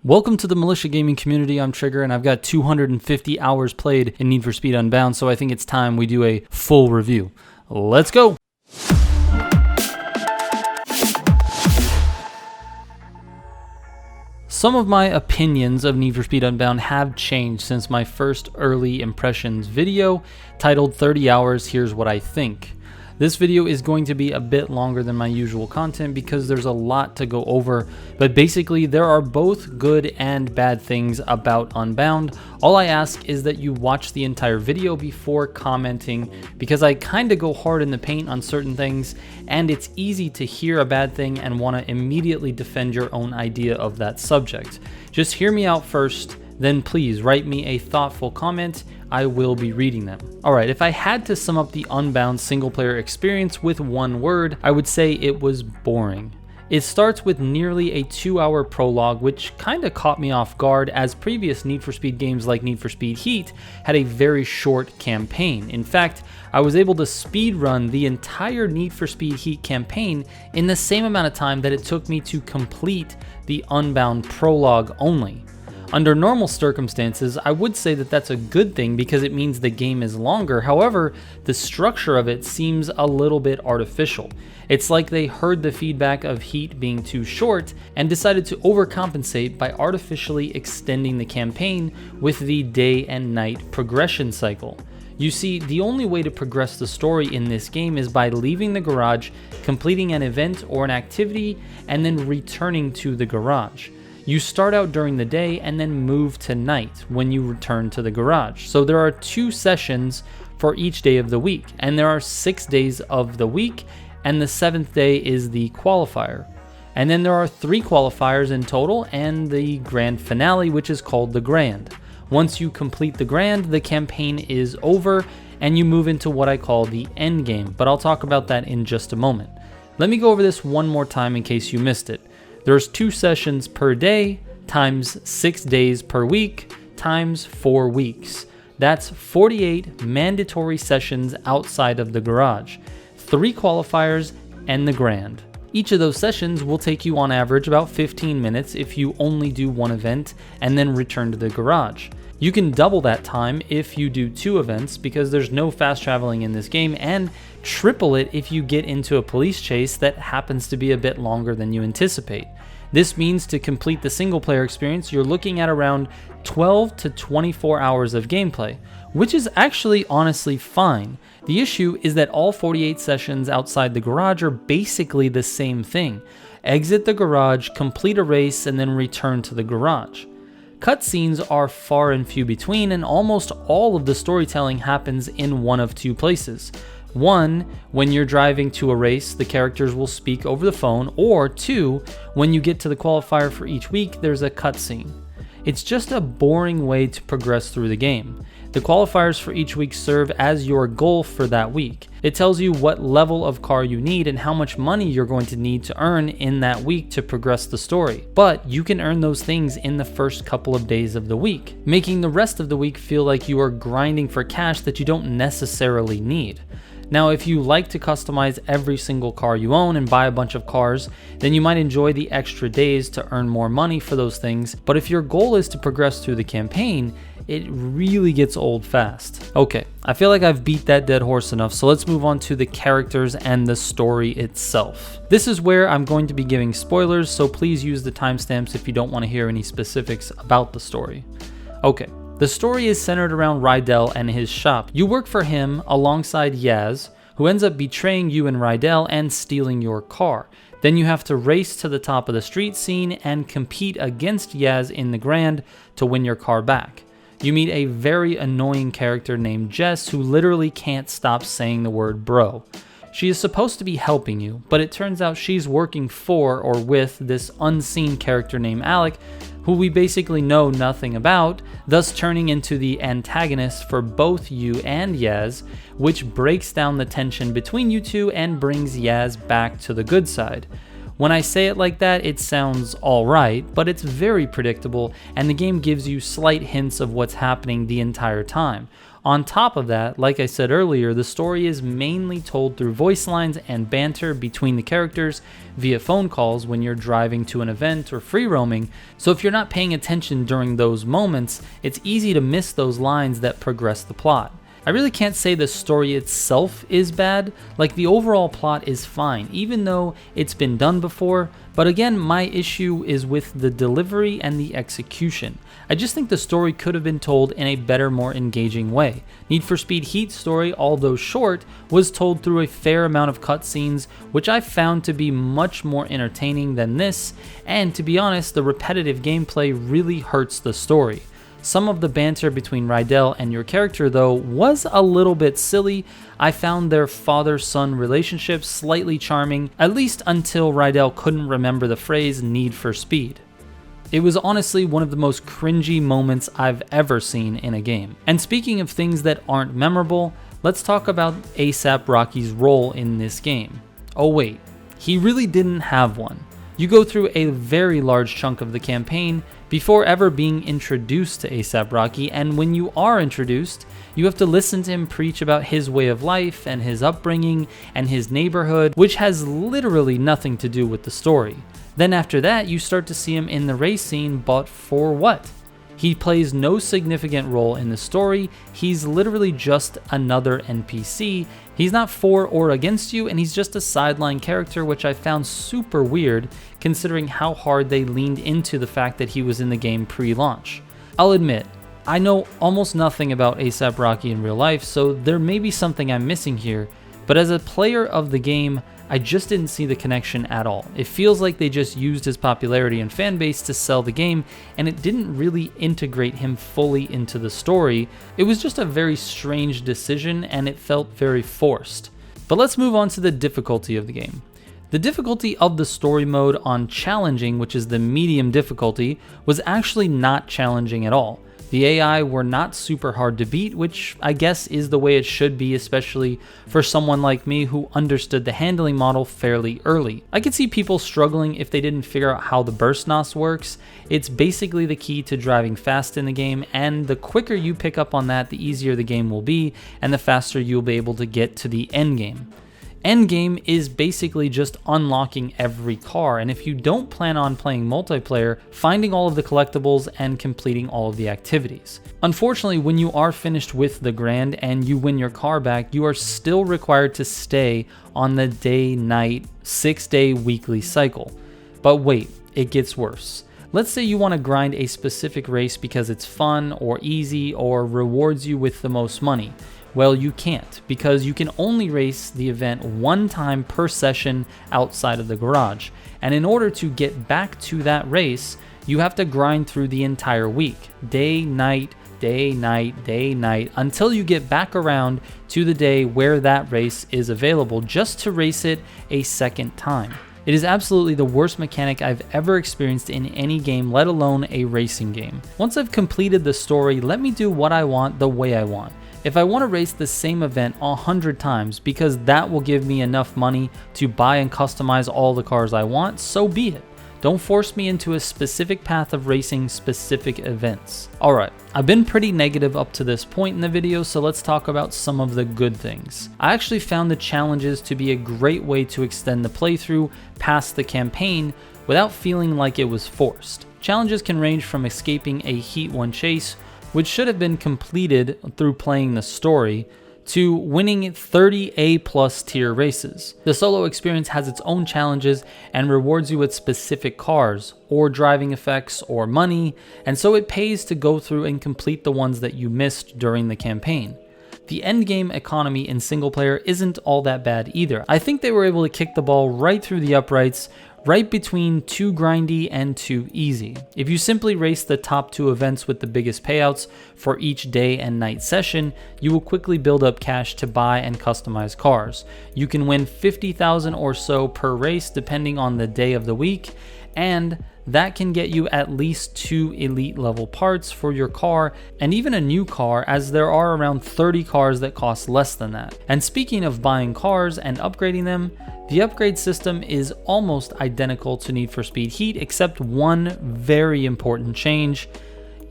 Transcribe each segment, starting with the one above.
Welcome to the Militia gaming community. I'm Trigger, and I've got 250 hours played in Need for Speed Unbound, so I think it's time we do a full review. Let's go! Some of my opinions of Need for Speed Unbound have changed since my first early impressions video titled 30 Hours, Here's What I Think. This video is going to be a bit longer than my usual content because there's a lot to go over, but basically there are both good and bad things about Unbound. All I ask is that you watch the entire video before commenting, because I kind of go hard in the paint on certain things, and it's easy to hear a bad thing and want to immediately defend your own idea of that subject. Just hear me out first, then please write me a thoughtful comment. I will be reading them. Alright, if I had to sum up the Unbound single player experience with one word, I would say it was boring. It starts with nearly a 2-hour prologue, which kinda caught me off guard, as previous Need for Speed games like Need for Speed Heat had a very short campaign. In fact, I was able to speedrun the entire Need for Speed Heat campaign in the same amount of time that it took me to complete the Unbound prologue only. Under normal circumstances, I would say that that's a good thing because it means the game is longer. However, the structure of it seems a little bit artificial. It's like they heard the feedback of Heat being too short and decided to overcompensate by artificially extending the campaign with the day and night progression cycle. You see, the only way to progress the story in this game is by leaving the garage, completing an event or an activity, and then returning to the garage. You start out during the day and then move to night when you return to the garage. So there are 2 sessions for each day of the week, and there are 6 days of the week, and the 7th day is the qualifier. And then there are 3 qualifiers in total and the grand finale, which is called the Grand. Once you complete the Grand, the campaign is over and you move into what I call the Endgame, but I'll talk about that in just a moment. Let me go over this one more time in case you missed it. There's 2 sessions per day, times 6 days per week, times 4 weeks. That's 48 mandatory sessions outside of the garage, 3 qualifiers, and the Grand. Each of those sessions will take you on average about 15 minutes if you only do one event and then return to the garage. You can double that time if you do 2 events because there's no fast traveling in this game, and triple it if you get into a police chase that happens to be a bit longer than you anticipate. This means to complete the single player experience, you're looking at around 12 to 24 hours of gameplay, which is actually honestly fine. The issue is that all 48 sessions outside the garage are basically the same thing. Exit the garage, complete a race, and then return to the garage. Cutscenes are far and few between, and almost all of the storytelling happens in one of 2 places. 1, when you're driving to a race, the characters will speak over the phone, or 2, when you get to the qualifier for each week, there's a cutscene. It's just a boring way to progress through the game. The qualifiers for each week serve as your goal for that week. It tells you what level of car you need and how much money you're going to need to earn in that week to progress the story. But you can earn those things in the first couple of days of the week, making the rest of the week feel like you are grinding for cash that you don't necessarily need. Now, if you like to customize every single car you own and buy a bunch of cars, then you might enjoy the extra days to earn more money for those things. But if your goal is to progress through the campaign, it really gets old fast. Okay, I feel like I've beat that dead horse enough, so let's move on to the characters and the story itself. This is where I'm going to be giving spoilers, so please use the timestamps if you don't want to hear any specifics about the story. Okay. The story is centered around Rydell and his shop. You work for him alongside Yaz, who ends up betraying you and Rydell and stealing your car. Then you have to race to the top of the street scene and compete against Yaz in the Grand to win your car back. You meet a very annoying character named Jess who literally can't stop saying the word bro. She is supposed to be helping you, but it turns out she's working for or with this unseen character named Alec, who we basically know nothing about, thus turning into the antagonist for both you and Yaz, which breaks down the tension between you two and brings Yaz back to the good side. When I say it like that, it sounds alright, but it's very predictable, and the game gives you slight hints of what's happening the entire time. On top of that, like I said earlier, the story is mainly told through voice lines and banter between the characters via phone calls when you're driving to an event or free roaming, so if you're not paying attention during those moments, it's easy to miss those lines that progress the plot. I really can't say the story itself is bad, like the overall plot is fine, even though it's been done before, but again, my issue is with the delivery and the execution. I just think the story could have been told in a better, more engaging way. Need for Speed Heat's story, although short, was told through a fair amount of cutscenes, which I found to be much more entertaining than this, and to be honest, the repetitive gameplay really hurts the story. Some of the banter between Rydell and your character, though, was a little bit silly. I found their father-son relationship slightly charming, at least until Rydell couldn't remember the phrase "Need for Speed." It was honestly one of the most cringy moments I've ever seen in a game. And speaking of things that aren't memorable, let's talk about A$AP Rocky's role in this game. Oh wait, he really didn't have one. You go through a very large chunk of the campaign before ever being introduced to A$AP Rocky, and when you are introduced, you have to listen to him preach about his way of life and his upbringing and his neighborhood, which has literally nothing to do with the story. Then after that, you start to see him in the race scene, but for what? He plays no significant role in the story, he's literally just another NPC, he's not for or against you, and he's just a sideline character, which I found super weird considering how hard they leaned into the fact that he was in the game pre-launch. I'll admit, I know almost nothing about A$AP Rocky in real life, so there may be something I'm missing here, but as a player of the game, I just didn't see the connection at all. It feels like they just used his popularity and fan base to sell the game, and it didn't really integrate him fully into the story. It was just a very strange decision, and it felt very forced. But let's move on to the difficulty of the game. The difficulty of the story mode on challenging, which is the medium difficulty, was actually not challenging at all. The AI were not super hard to beat, which I guess is the way it should be, especially for someone like me who understood the handling model fairly early. I could see people struggling if they didn't figure out how the burst NOS works. It's basically the key to driving fast in the game, and the quicker you pick up on that, the easier the game will be, and the faster you'll be able to get to the end game. Endgame is basically just unlocking every car, and if you don't plan on playing multiplayer, finding all of the collectibles and completing all of the activities. Unfortunately, when you are finished with the Grand and you win your car back, you are still required to stay on the day-night 6-day weekly cycle. But wait, it gets worse. Let's say you want to grind a specific race because it's fun or easy or rewards you with the most money. Well, you can't, because you can only race the event one time per session outside of the garage. And in order to get back to that race, you have to grind through the entire week. Day, night, day, night, day, night, until you get back around to the day where that race is available, just to race it a second time. It is absolutely the worst mechanic I've ever experienced in any game, let alone a racing game. Once I've completed the story, let me do what I want the way I want. If I want to race the same event 100 times because that will give me enough money to buy and customize all the cars I want, so be it. Don't force me into a specific path of racing specific events. Alright, I've been pretty negative up to this point in the video, so let's talk about some of the good things. I actually found the challenges to be a great way to extend the playthrough past the campaign without feeling like it was forced. Challenges can range from escaping a Heat 1 chase, which should have been completed through playing the story, to winning 30 A+ tier races. The solo experience has its own challenges and rewards you with specific cars, or driving effects, or money, and so it pays to go through and complete the ones that you missed during the campaign. The endgame economy in single player isn't all that bad either. I think they were able to kick the ball right through the uprights, right between too grindy and too easy. If you simply race the top 2 events with the biggest payouts for each day and night session, you will quickly build up cash to buy and customize cars. You can win 50,000 or so per race depending on the day of the week, and that can get you at least 2 elite level parts for your car and even a new car, as there are around 30 cars that cost less than that. And speaking of buying cars and upgrading them, the upgrade system is almost identical to Need for Speed Heat, except one very important change.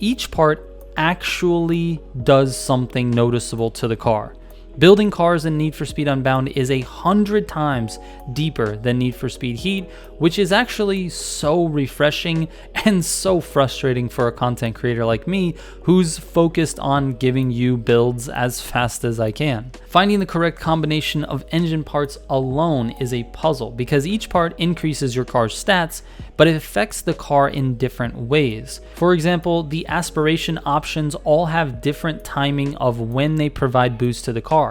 Each part actually does something noticeable to the car. Building cars in Need for Speed Unbound is 100 times deeper than Need for Speed Heat, which is actually so refreshing and so frustrating for a content creator like me who's focused on giving you builds as fast as I can. Finding the correct combination of engine parts alone is a puzzle because each part increases your car's stats, but it affects the car in different ways. For example, the aspiration options all have different timing of when they provide boost to the car.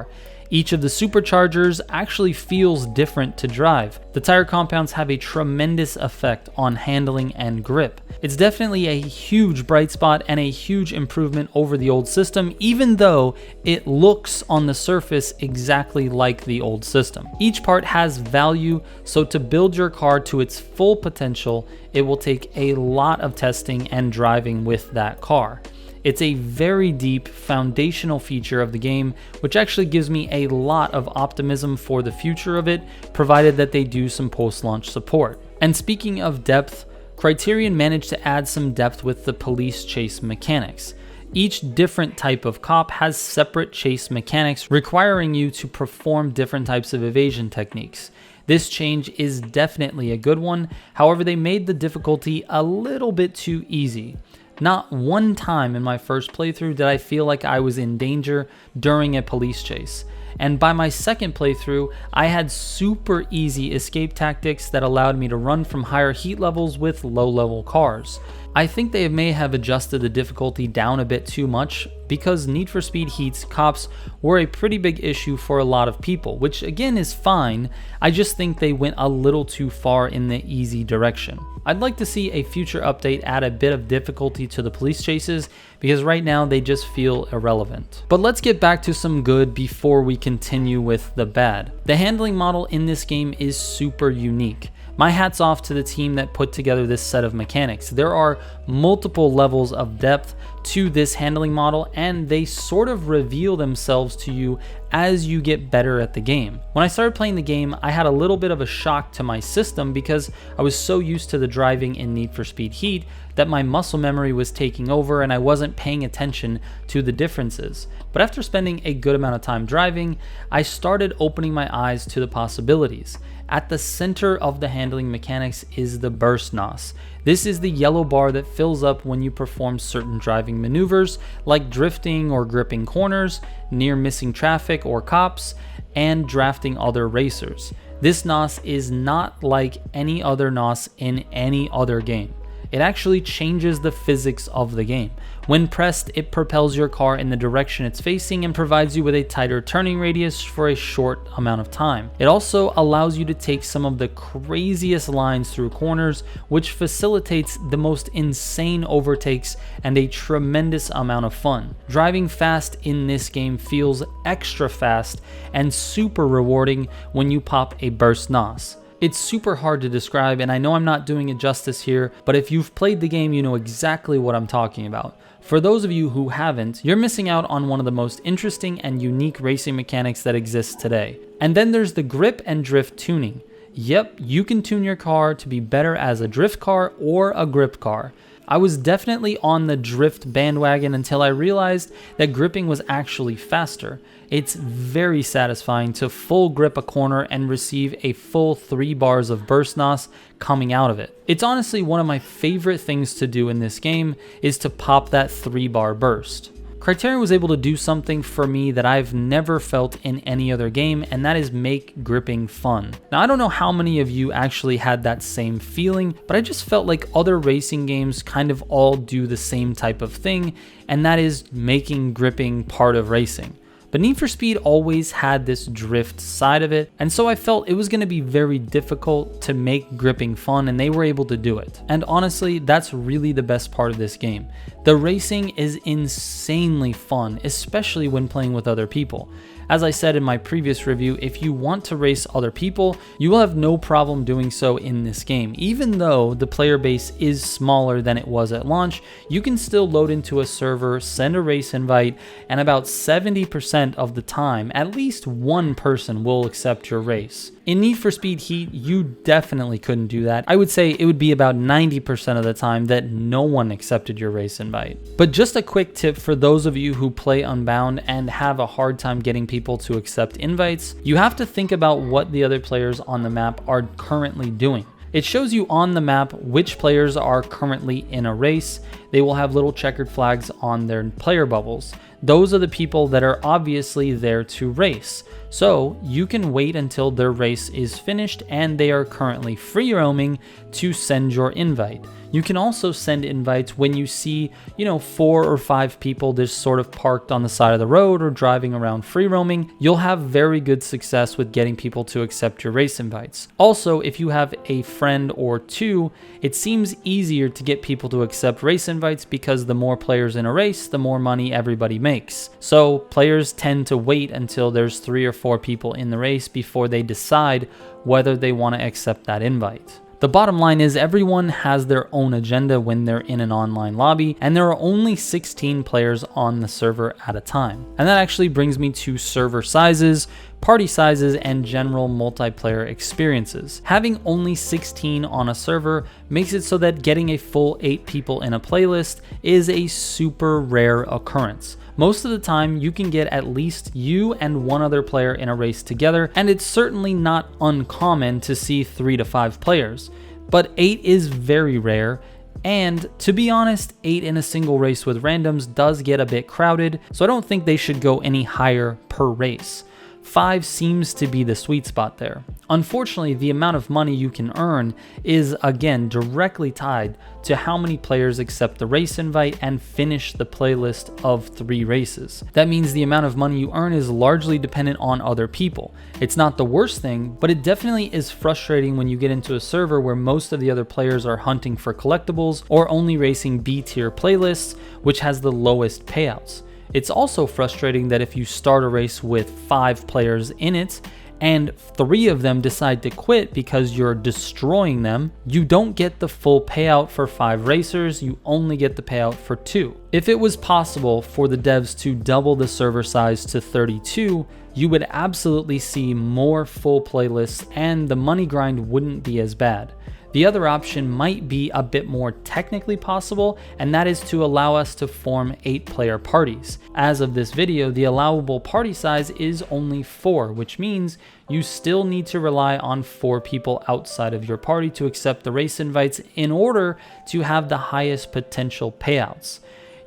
Each of the superchargers actually feels different to drive. The tire compounds have a tremendous effect on handling and grip. It's definitely a huge bright spot and a huge improvement over the old system, even though it looks on the surface exactly like the old system. Each part has value, so to build your car to its full potential, it will take a lot of testing and driving with that car. It's a very deep foundational feature of the game, which actually gives me a lot of optimism for the future of it, provided that they do some post-launch support. And speaking of depth, Criterion managed to add some depth with the police chase mechanics. Each different type of cop has separate chase mechanics requiring you to perform different types of evasion techniques. This change is definitely a good one, however they made the difficulty a little bit too easy. Not one time in my first playthrough did I feel like I was in danger during a police chase. And by my second playthrough, I had super easy escape tactics that allowed me to run from higher heat levels with low level cars. I think they may have adjusted the difficulty down a bit too much because Need for Speed Heat's cops were a pretty big issue for a lot of people, which again is fine. I just think they went a little too far in the easy direction. I'd like to see a future update add a bit of difficulty to the police chases because right now they just feel irrelevant. But let's get back to some good before we continue with the bad. The handling model in this game is super unique. My hat's off to the team that put together this set of mechanics. There are multiple levels of depth to this handling model, and they sort of reveal themselves to you as you get better at the game. When I started playing the game, I had a little bit of a shock to my system because I was so used to the driving in Need for Speed Heat that my muscle memory was taking over and I wasn't paying attention to the differences. But after spending a good amount of time driving, I started opening my eyes to the possibilities. At the center of the handling mechanics is the burst NOS. This is the yellow bar that fills up when you perform certain driving maneuvers like drifting or gripping corners, near missing traffic or cops, and drafting other racers. This NOS is not like any other NOS in any other game. It actually changes the physics of the game. When pressed, it propels your car in the direction it's facing and provides you with a tighter turning radius for a short amount of time. It also allows you to take some of the craziest lines through corners, which facilitates the most insane overtakes and a tremendous amount of fun. Driving fast in this game feels extra fast and super rewarding when you pop a burst NOS. It's super hard to describe, and I know I'm not doing it justice here, but if you've played the game, you know exactly what I'm talking about. For those of you who haven't, you're missing out on one of the most interesting and unique racing mechanics that exists today. And then there's the grip and drift tuning. Yep, you can tune your car to be better as a drift car or a grip car. I was definitely on the drift bandwagon until I realized that gripping was actually faster. It's very satisfying to full grip a corner and receive a full 3 bars of burst NOS coming out of it. It's honestly one of my favorite things to do in this game is to pop that 3-bar burst. Criterion was able to do something for me that I've never felt in any other game, and that is make gripping fun. Now, I don't know how many of you actually had that same feeling, but I just felt like other racing games kind of all do the same type of thing, and that is making gripping part of racing. But Need for Speed always had this drift side of it, and so I felt it was going to be very difficult to make gripping fun, and they were able to do it. And honestly, that's really the best part of this game. The racing is insanely fun, especially when playing with other people. As I said in my previous review, if you want to race other people, you will have no problem doing so in this game. Even though the player base is smaller than it was at launch, you can still load into a server, send a race invite, and about 70% of the time, at least one person will accept your race. In Need for Speed Heat, you definitely couldn't do that. I would say it would be about 90% of the time that no one accepted your race invite. But just a quick tip for those of you who play Unbound and have a hard time getting people to accept invites, you have to think about what the other players on the map are currently doing. It shows you on the map which players are currently in a race. They will have little checkered flags on their player bubbles. Those are the people that are obviously there to race. So you can wait until their race is finished and they are currently free roaming to send your invite. You can also send invites when you see, 4 or 5 people just sort of parked on the side of the road or driving around free roaming. You'll have very good success with getting people to accept your race invites. Also, if you have a friend or two, it seems easier to get people to accept race invites because the more players in a race, the more money everybody makes. So players tend to wait until there's 3 or 4 people in the race before they decide whether they want to accept that invite. The bottom line is everyone has their own agenda when they're in an online lobby, and there are only 16 players on the server at a time. And that actually brings me to server sizes, party sizes, and general multiplayer experiences. Having only 16 on a server makes it so that getting a full 8 people in a playlist is a super rare occurrence. Most of the time, you can get at least you and one other player in a race together, and it's certainly not uncommon to see 3 to 5 players. But 8 is very rare, and to be honest, 8 in a single race with randoms does get a bit crowded, so I don't think they should go any higher per race. 5 seems to be the sweet spot there. Unfortunately, the amount of money you can earn is again directly tied to how many players accept the race invite and finish the playlist of 3 races. That means the amount of money you earn is largely dependent on other people. It's not the worst thing, but it definitely is frustrating when you get into a server where most of the other players are hunting for collectibles or only racing B-tier playlists, which has the lowest payouts. It's also frustrating that if you start a race with 5 players in it and 3 of them decide to quit because you're destroying them, you don't get the full payout for 5 racers, you only get the payout for 2. If it was possible for the devs to double the server size to 32, you would absolutely see more full playlists and the money grind wouldn't be as bad. The other option might be a bit more technically possible, and that is to allow us to form 8-player parties. As of this video, the allowable party size is only 4, which means you still need to rely on 4 people outside of your party to accept the race invites in order to have the highest potential payouts.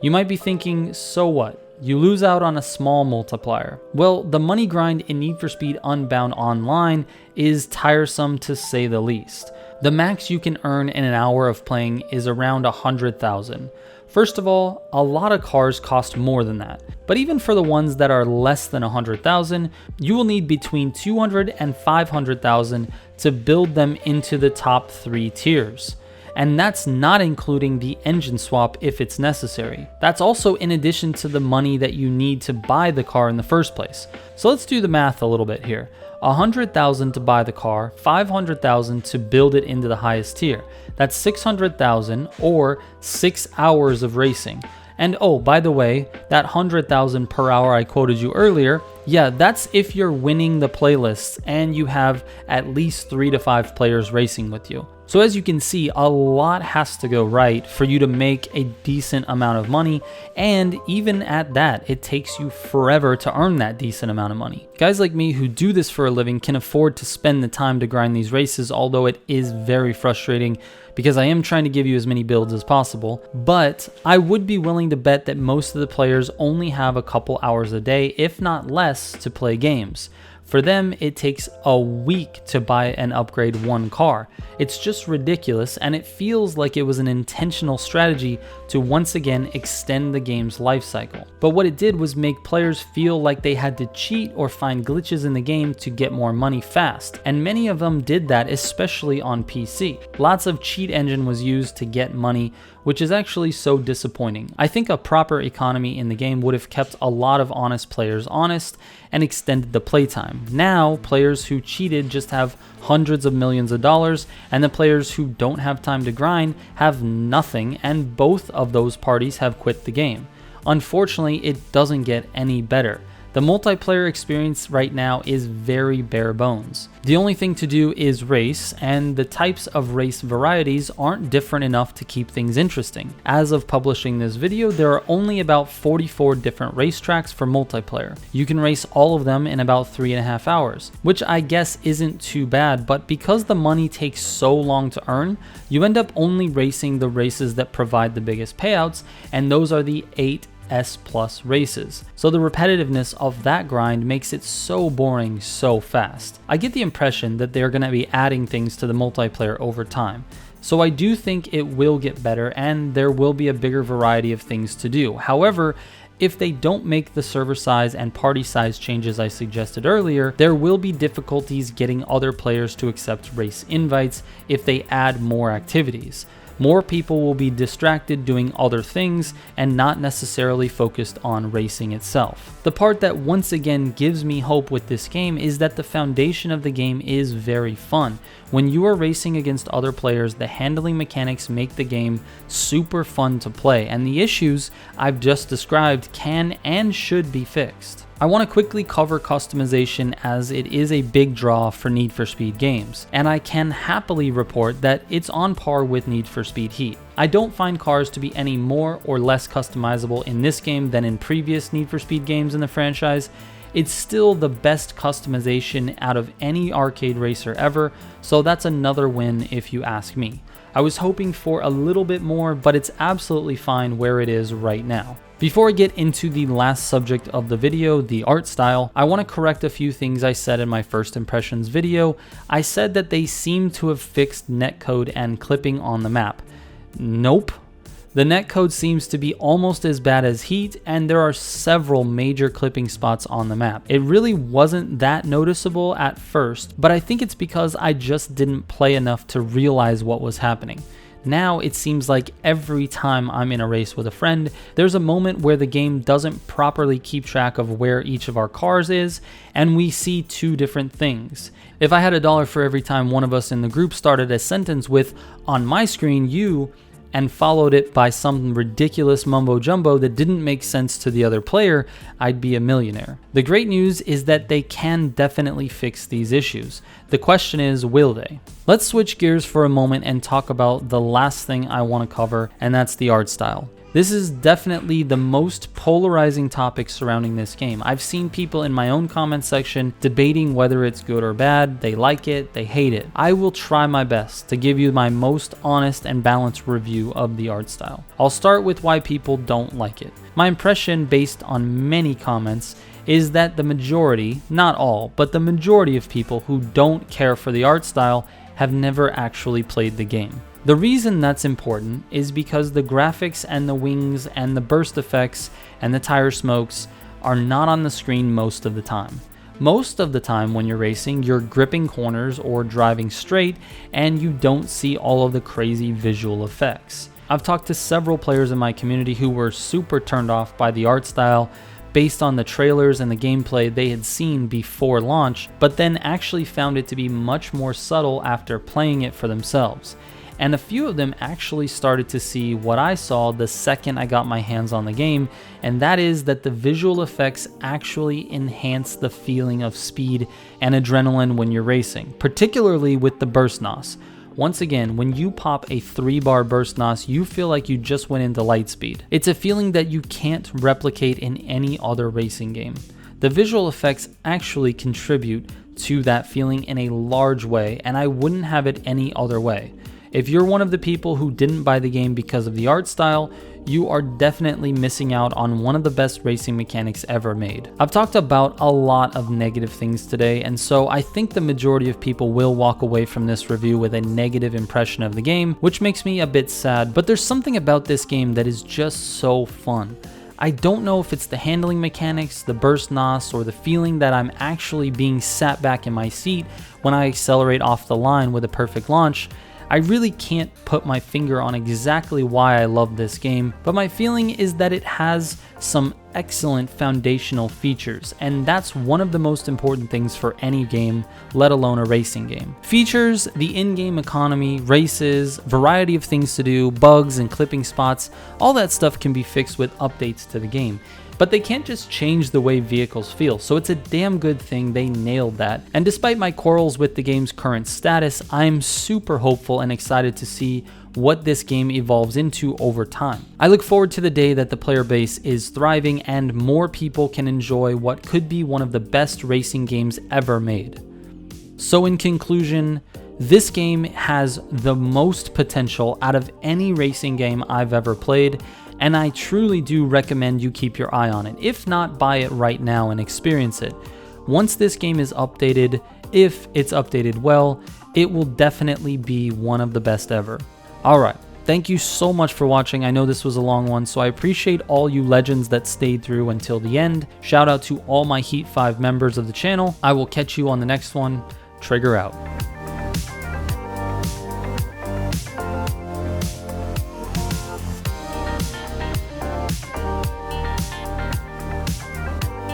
You might be thinking, so what? You lose out on a small multiplier. Well, the money grind in Need for Speed Unbound Online is tiresome to say the least. The max you can earn in an hour of playing is around 100,000. First of all, a lot of cars cost more than that, but even for the ones that are less than 100,000, you will need between 200 and 500,000 to build them into the top 3 tiers. And that's not including the engine swap if it's necessary. That's also in addition to the money that you need to buy the car in the first place. So let's do the math a little bit here. 100,000 to buy the car, 500,000 to build it into the highest tier. That's 600,000 or 6 hours of racing. And oh, by the way, that 100,000 per hour I quoted you earlier, yeah, that's if you're winning the playlists and you have at least 3 to 5 players racing with you. So as you can see, a lot has to go right for you to make a decent amount of money, and even at that, it takes you forever to earn that decent amount of money. Guys like me who do this for a living can afford to spend the time to grind these races, although it is very frustrating because I am trying to give you as many builds as possible, but I would be willing to bet that most of the players only have a couple hours a day, if not less, to play games. For them, it takes a week to buy and upgrade one car. It's just ridiculous, and it feels like it was an intentional strategy to once again extend the game's life cycle. But what it did was make players feel like they had to cheat or find glitches in the game to get more money fast, and many of them did that, especially on PC. Lots of cheat engine was used to get money, which is actually so disappointing. I think a proper economy in the game would have kept a lot of honest players honest and extended the playtime. Now, players who cheated just have hundreds of millions of dollars, and the players who don't have time to grind have nothing, and both of those parties have quit the game. Unfortunately, it doesn't get any better. The multiplayer experience right now is very bare bones. The only thing to do is race, and the types of race varieties aren't different enough to keep things interesting. As of publishing this video, there are only about 44 different racetracks for multiplayer. You can race all of them in about 3.5 hours, which I guess isn't too bad, but because the money takes so long to earn, you end up only racing the races that provide the biggest payouts, and those are the 8 S+ races. So the repetitiveness of that grind makes it so boring so fast. I get the impression that they're going to be adding things to the multiplayer over time. So I do think it will get better and there will be a bigger variety of things to do. However, if they don't make the server size and party size changes I suggested earlier, there will be difficulties getting other players to accept race invites if they add more activities. More people will be distracted doing other things and not necessarily focused on racing itself. The part that once again gives me hope with this game is that the foundation of the game is very fun. When you are racing against other players, the handling mechanics make the game super fun to play, and the issues I've just described can and should be fixed. I want to quickly cover customization as it is a big draw for Need for Speed games, and I can happily report that it's on par with Need for Speed Heat. I don't find cars to be any more or less customizable in this game than in previous Need for Speed games in the franchise. It's still the best customization out of any arcade racer ever, so that's another win if you ask me. I was hoping for a little bit more, but it's absolutely fine where it is right now. Before I get into the last subject of the video, the art style, I want to correct a few things I said in my first impressions video. I said that they seem to have fixed netcode and clipping on the map. Nope. The netcode seems to be almost as bad as Heat, and there are several major clipping spots on the map. It really wasn't that noticeable at first, but I think it's because I just didn't play enough to realize what was happening. Now it seems like every time I'm in a race with a friend, there's a moment where the game doesn't properly keep track of where each of our cars is, and we see two different things. If I had $1 for every time one of us in the group started a sentence with, "On my screen, you," and followed it by some ridiculous mumbo jumbo that didn't make sense to the other player, I'd be a millionaire. The great news is that they can definitely fix these issues. The question is, will they? Let's switch gears for a moment and talk about the last thing I want to cover, and that's the art style. This is definitely the most polarizing topic surrounding this game. I've seen people in my own comment section debating whether it's good or bad, they like it, they hate it. I will try my best to give you my most honest and balanced review of the art style. I'll start with why people don't like it. My impression, based on many comments, is that the majority, not all, but the majority of people who don't care for the art style have never actually played the game. The reason that's important is because the graphics and the wings and the burst effects and the tire smokes are not on the screen most of the time. Most of the time when you're racing, you're gripping corners or driving straight and you don't see all of the crazy visual effects. I've talked to several players in my community who were super turned off by the art style based on the trailers and the gameplay they had seen before launch, but then actually found it to be much more subtle after playing it for themselves. And a few of them actually started to see what I saw the second I got my hands on the game, and that is that the visual effects actually enhance the feeling of speed and adrenaline when you're racing, particularly with the burst NOS. Once again, when you pop a 3-bar burst NOS, you feel like you just went into lightspeed. It's a feeling that you can't replicate in any other racing game. The visual effects actually contribute to that feeling in a large way, and I wouldn't have it any other way. If you're one of the people who didn't buy the game because of the art style, you are definitely missing out on one of the best racing mechanics ever made. I've talked about a lot of negative things today, and so I think the majority of people will walk away from this review with a negative impression of the game, which makes me a bit sad, but there's something about this game that is just so fun. I don't know if it's the handling mechanics, the burst NOS, or the feeling that I'm actually being sat back in my seat when I accelerate off the line with a perfect launch. I really can't put my finger on exactly why I love this game, but my feeling is that it has some excellent foundational features, and that's one of the most important things for any game, let alone a racing game. Features, the in-game economy, races, variety of things to do, bugs and clipping spots, all that stuff can be fixed with updates to the game. But they can't just change the way vehicles feel, so it's a damn good thing they nailed that. And despite my quarrels with the game's current status, I'm super hopeful and excited to see what this game evolves into over time. I look forward to the day that the player base is thriving and more people can enjoy what could be one of the best racing games ever made. So in conclusion, this game has the most potential out of any racing game I've ever played, and I truly do recommend you keep your eye on it. If not, buy it right now and experience it. Once this game is updated, if it's updated well, it will definitely be one of the best ever. Alright, thank you so much for watching. I know this was a long one, so I appreciate all you legends that stayed through until the end. Shout out to all my Heat 5 members of the channel. I will catch you on the next one. Trigger out.